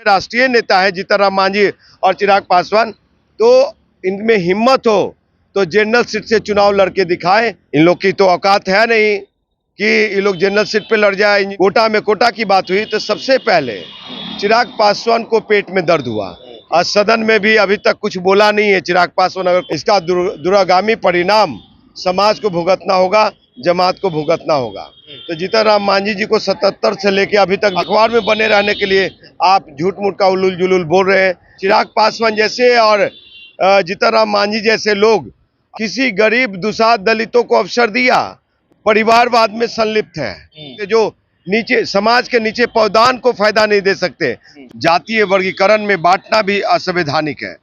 राष्ट्रीय नेता है जीतनराम मांझी और चिराग पासवान, तो इनमें हिम्मत हो तो जनरल सीट से चुनाव लड़के दिखाएं। इन लोग की तो औकात है नहीं कि ये लोग जनरल सीट पे लड़ जाए। कोटा में कोटा की बात हुई तो सबसे पहले चिराग पासवान को पेट में दर्द हुआ और सदन में भी अभी तक कुछ बोला नहीं है चिराग पासवान। अगर इसका दूरगामी परिणाम समाज को भुगतना होगा, जमात को भुगतना होगा। तो जीतनराम मांझी जी को 77 से लेके अभी तक अखबार में बने रहने के लिए आप झूठ मूठ का उलूल जुलूल बोल रहे हैं। चिराग पासवान जैसे और जीतनराम मांझी जैसे लोग किसी गरीब दुसाध दलितों को अवसर दिया, परिवारवाद में संलिप्त है, जो नीचे समाज के नीचे पौदान को फायदा नहीं दे सकते। जातीय वर्गीकरण में बांटना भी असंवैधानिक है।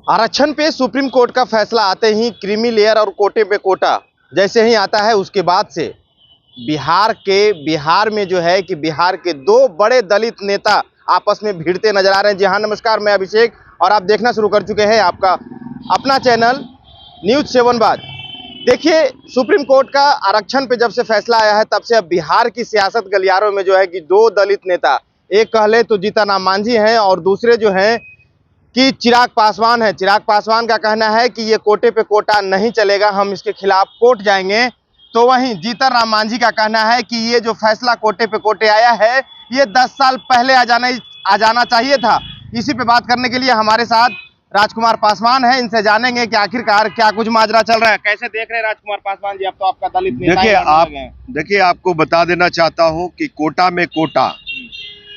आरक्षण पे सुप्रीम कोर्ट का फैसला आते ही क्रीमी लेयर और कोटे पे कोटा जैसे ही आता है, उसके बाद से बिहार में जो है कि बिहार के दो बड़े दलित नेता आपस में भिड़ते नजर आ रहे हैं। जी हाँ, नमस्कार, मैं अभिषेक और आप देखना शुरू कर चुके हैं आपका अपना चैनल न्यूज़ 7 बात। देखिए, सुप्रीम कोर्ट का आरक्षण पे जब से फैसला आया है तब से अब बिहार की सियासत गलियारों में जो है कि दो दलित नेता, एक कह ले तो जीतनराम मांझी हैं और दूसरे जो हैं कि चिराग पासवान है। चिराग पासवान का कहना है कि ये कोटे पे कोटा नहीं चलेगा, हम इसके खिलाफ कोर्ट जाएंगे। तो वहीं जीतनराम मांझी का कहना है कि ये जो फैसला कोटे पे कोटे आया है, ये 10 साल पहले आ जाना चाहिए था। इसी पे बात करने के लिए हमारे साथ राजकुमार पासवान है, इनसे जानेंगे कि आखिरकार क्या कुछ माजरा चल रहा है। कैसे देख रहे हैं राजकुमार पासवान जी, अब तो आपका दलित नेता देखिए, आपको बता देना चाहता हूं कि कोटा में कोटा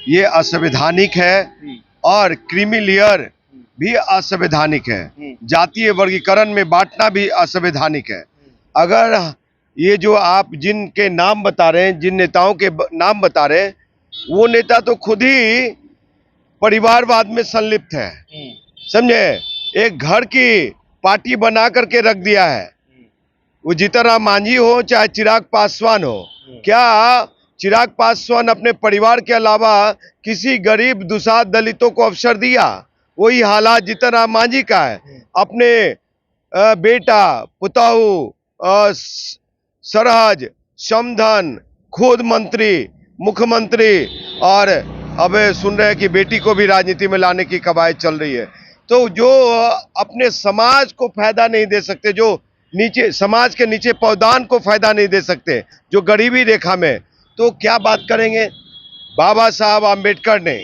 ये असंवैधानिक है और क्रीमी लेयर भी असंवैधानिक है। जातीय वर्गीकरण में बांटना भी असंवैधानिक है। अगर ये जो आप जिनके नाम बता रहे हैं, जिन नेताओं के नाम बता रहे हैं, वो नेता तो खुद ही परिवारवाद में संलिप्त है, समझे। एक घर की पार्टी बना करके रख दिया है। वो जीतनराम मांझी हो चाहे चिराग पासवान हो, क्या चिराग पासवान अपने परिवार के अलावा किसी गरीब दुसाध दलितों को अवसर दिया? वही हालात जीतनराम मांझी का है। अपने बेटा, पुताऊ, सरहज, समधन, खुद मंत्री, मुख्यमंत्री, और अब सुन रहे हैं कि बेटी को भी राजनीति में लाने की कवायद चल रही है। तो जो अपने समाज को फायदा नहीं दे सकते, जो नीचे समाज के नीचे पौदान को फायदा नहीं दे सकते, जो गरीबी रेखा में, तो क्या बात करेंगे। बाबा साहब आम्बेडकर ने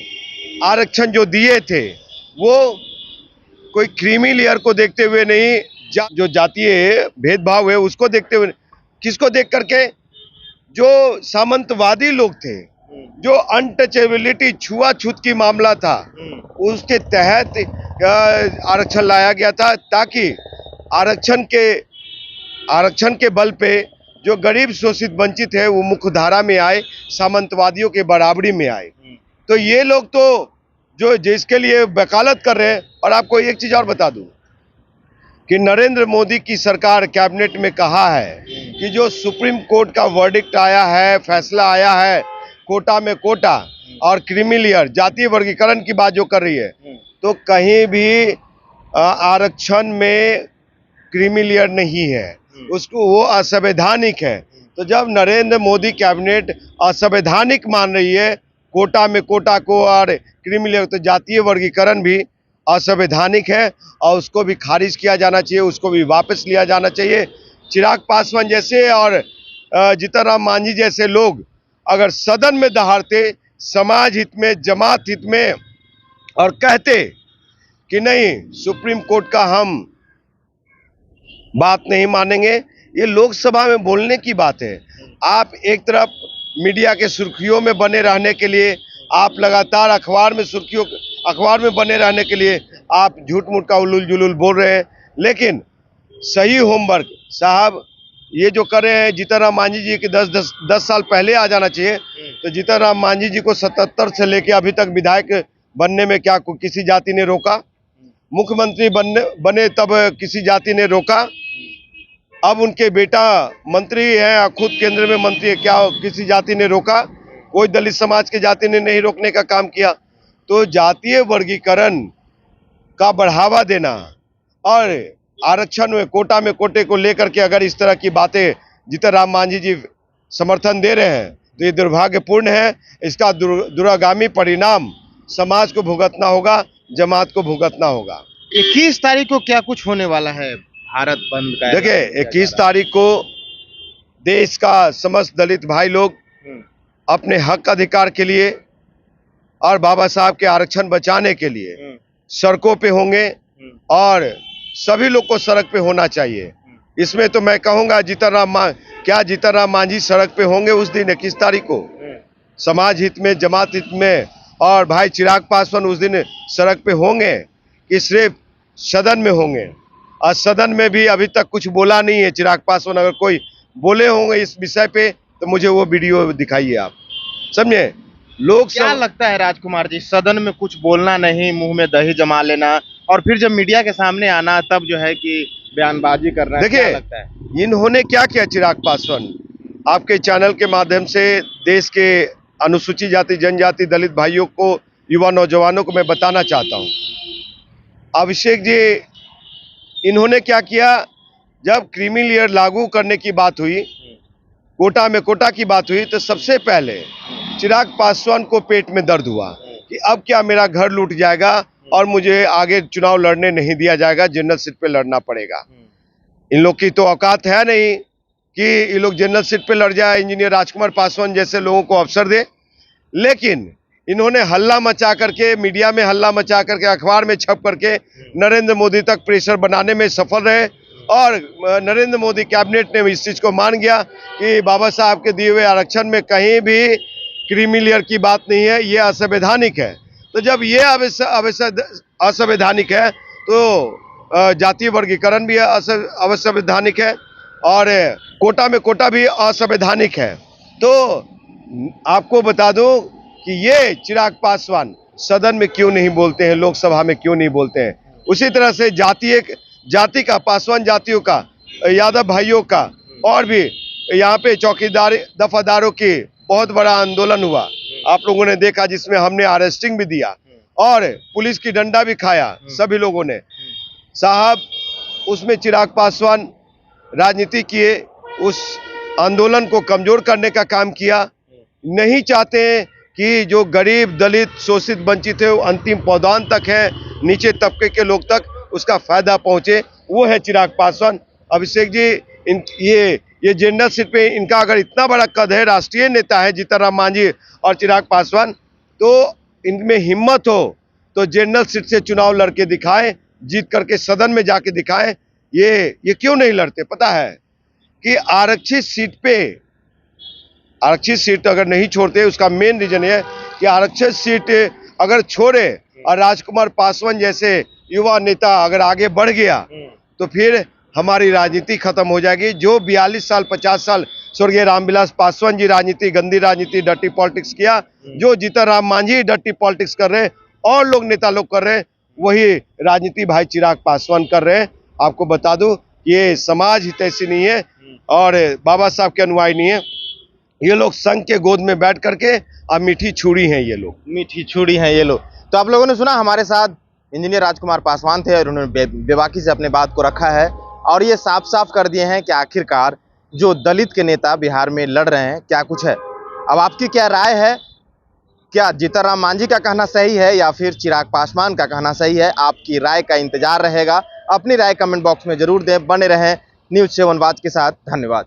आरक्षण जो दिए थे वो कोई क्रीमी लेयर को देखते हुए नहीं, जो जातीय भेदभाव है उसको देखते हुए, किसको देख करके, जो सामंतवादी लोग थे, जो अनटचेबिलिटी छुआछूत की मामला था, उसके तहत आरक्षण लाया गया था, ताकि आरक्षण के बल पे जो गरीब शोषित वंचित है वो मुख्यधारा में आए, सामंतवादियों के बराबरी में आए। तो ये लोग तो जो जिसके लिए वकालत कर रहे हैं। और आपको एक चीज और बता दूं कि नरेंद्र मोदी की सरकार कैबिनेट में कहा है कि जो सुप्रीम कोर्ट का वर्डिक्ट आया है, फैसला आया है कोटा में कोटा और क्रीमी लेयर जातीय वर्गीकरण की बात जो कर रही है, तो कहीं भी आरक्षण में क्रीमी लेयर नहीं है, उसको वो असंवैधानिक है। तो जब नरेंद्र मोदी कैबिनेट असंवैधानिक मान रही है कोटा में कोटा को और क्रीमी लेयर, तो जातीय वर्गीकरण भी असंवैधानिक है और उसको भी खारिज किया जाना चाहिए, उसको भी वापस लिया जाना चाहिए। चिराग पासवान जैसे और जीतनराम मांझी जैसे लोग अगर सदन में दहाड़ते, समाज हित में, जमात हित में, और कहते कि नहीं सुप्रीम कोर्ट का हम बात नहीं मानेंगे, ये लोकसभा में बोलने की बात है। आप एक तरफ मीडिया के सुर्खियों में बने रहने के लिए, आप लगातार अखबार में बने रहने के लिए आप झूठ मूठ का उलूल जुलूल बोल रहे हैं, लेकिन सही होमवर्क साहब ये जो कर रहे हैं जीतनराम मांझी जी के 10 साल पहले आ जाना चाहिए। तो जीतनराम मांझी जी को 77 से लेके अभी तक विधायक बनने में क्या किसी जाति ने रोका? मुख्यमंत्री बने तब किसी जाति ने रोका? अब उनके बेटा मंत्री हैं, खुद केंद्र में मंत्री है, क्या किसी जाति ने रोका? कोई दलित समाज के जाति ने नहीं रोकने का काम किया। तो जातीय वर्गीकरण का बढ़ावा देना और आरक्षण में कोटे को लेकर के अगर इस तरह की बातें जीतनराम मांझी जी समर्थन दे रहे हैं, तो ये दुर्भाग्यपूर्ण है। इसका दूरगामी परिणाम समाज को भुगतना होगा, जमात को भुगतना होगा। 21 तारीख को क्या कुछ होने वाला है भारत बंद का? देखिए 21 तारीख को देश का समस्त दलित भाई लोग अपने हक अधिकार के लिए और बाबा साहब के आरक्षण बचाने के लिए सड़कों पे होंगे और सभी लोग को सड़क पे होना चाहिए। इसमें तो मैं कहूंगा जीतन राम मांझी सड़क पे होंगे उस दिन 21 तारीख को, समाज हित में, जमात हित में, और भाई चिराग पासवान उस दिन सड़क पे होंगे कि सिर्फ सदन में होंगे। और सदन में भी अभी तक कुछ बोला नहीं है चिराग पासवान। अगर कोई बोले होंगे इस विषय पे तो मुझे वो वीडियो दिखाइए आप, समझे। लोग क्या लगता है राजकुमार जी, सदन में कुछ बोलना नहीं, मुंह में दही जमा लेना और फिर जब मीडिया के सामने आना तब जो है कि बयानबाजी करना, क्या लगता है इन्होंने क्या किया? चिराग पासवान आपके चैनल के माध्यम से देश के अनुसूचित जाति, जनजाति, दलित भाइयों को, युवा नौजवानों को मैं बताना चाहता हूं। अभिषेक जी, इन्होंने क्या किया? जब क्रीमी लेयर लागू करने की बात हुई, कोटा की बात हुई, तो सबसे पहले चिराग पासवान को पेट में दर्द हुआ कि अब क्या मेरा घर लूट जाएगा और मुझे आगे चुनाव लड़ने नहीं दिया जाएगा, जनरल सीट पे लड़ना पड़ेगा। इन लोग की तो औकात है नहीं कि ये लोग जनरल सीट पे लड़ जाए, इंजीनियर राजकुमार पासवान जैसे लोगों को अवसर दे। लेकिन इन्होंने हल्ला मचा करके, मीडिया में हल्ला मचा करके, अखबार में छप करके नरेंद्र मोदी तक प्रेशर बनाने में सफल रहे और नरेंद्र मोदी कैबिनेट ने इस चीज को मान गया कि बाबा साहब के दिए हुए आरक्षण में कहीं भी क्रीमी लेयर की बात नहीं है, ये असंवैधानिक है। तो जब ये असंवैधानिक है तो जातीय वर्गीकरण भी असंवैधानिक है और कोटा भी असंवैधानिक है। तो आपको बता दूं कि ये चिराग पासवान सदन में क्यों नहीं बोलते हैं, लोकसभा में क्यों नहीं बोलते हैं। उसी तरह से जाति का, पासवान जातियों का, यादव भाइयों का और भी यहाँ पे चौकीदार दफादारों की बहुत बड़ा आंदोलन हुआ, आप लोगों ने देखा, जिसमें हमने अरेस्टिंग भी दिया और पुलिस की डंडा भी खाया सभी लोगों ने। साहब, उसमें चिराग पासवान राजनीति किए, उस आंदोलन को कमजोर करने का काम किया। नहीं चाहते कि जो गरीब, दलित, शोषित, वंचित है वो अंतिम पौधान तक है, नीचे तबके के लोग तक उसका फायदा पहुंचे, वो है चिराग पासवान। अभिषेक जी, ये जनरल सीट पे इनका अगर इतना बड़ा कद है, राष्ट्रीय नेता है जीतन राम मांझी और चिराग पासवान, तो इनमें हिम्मत हो तो जनरल सीट से चुनाव लड़के दिखाएं, जीत करके सदन में जाके दिखाएं। ये क्यों नहीं लड़ते? पता है कि आरक्षित सीट अगर नहीं छोड़ते, उसका मेन रीजन है कि आरक्षित सीट अगर छोड़े और राजकुमार पासवान जैसे युवा नेता अगर आगे बढ़ गया तो फिर हमारी राजनीति खत्म हो जाएगी। जो 42 साल 50 साल स्वर्गीय रामविलास पासवान जी राजनीति, गंदी राजनीति, डर्टी पॉलिटिक्स किया, जो जीतन राम मांझी डर्टी पॉलिटिक्स कर रहे हैं और लोग नेता लोग कर रहे हैं, वही राजनीति भाई चिराग पासवान कर रहे हैं। आपको बता दूं ये समाज हितैषी नहीं है और बाबा साहब के अनुयायी नहीं है। ये लोग संघ के गोद में बैठ करके अब मीठी छुरी हैं, ये लोग मीठी छुरी हैं ये लोग। तो आप लोगों ने सुना, हमारे साथ इंजीनियर राजकुमार पासवान थे और उन्होंने बेबाकी से अपने बात को रखा है और ये साफ साफ कर दिए हैं कि आखिरकार जो दलित के नेता बिहार में लड़ रहे हैं क्या कुछ है। अब आपकी क्या राय है? क्या जीतन राम मांझी का कहना सही है या फिर चिराग पासवान का कहना सही है? आपकी राय का इंतजार रहेगा। अपनी राय कमेंट बॉक्स में जरूर दें। बने रहें न्यूज़ 7 वाच के साथ। धन्यवाद।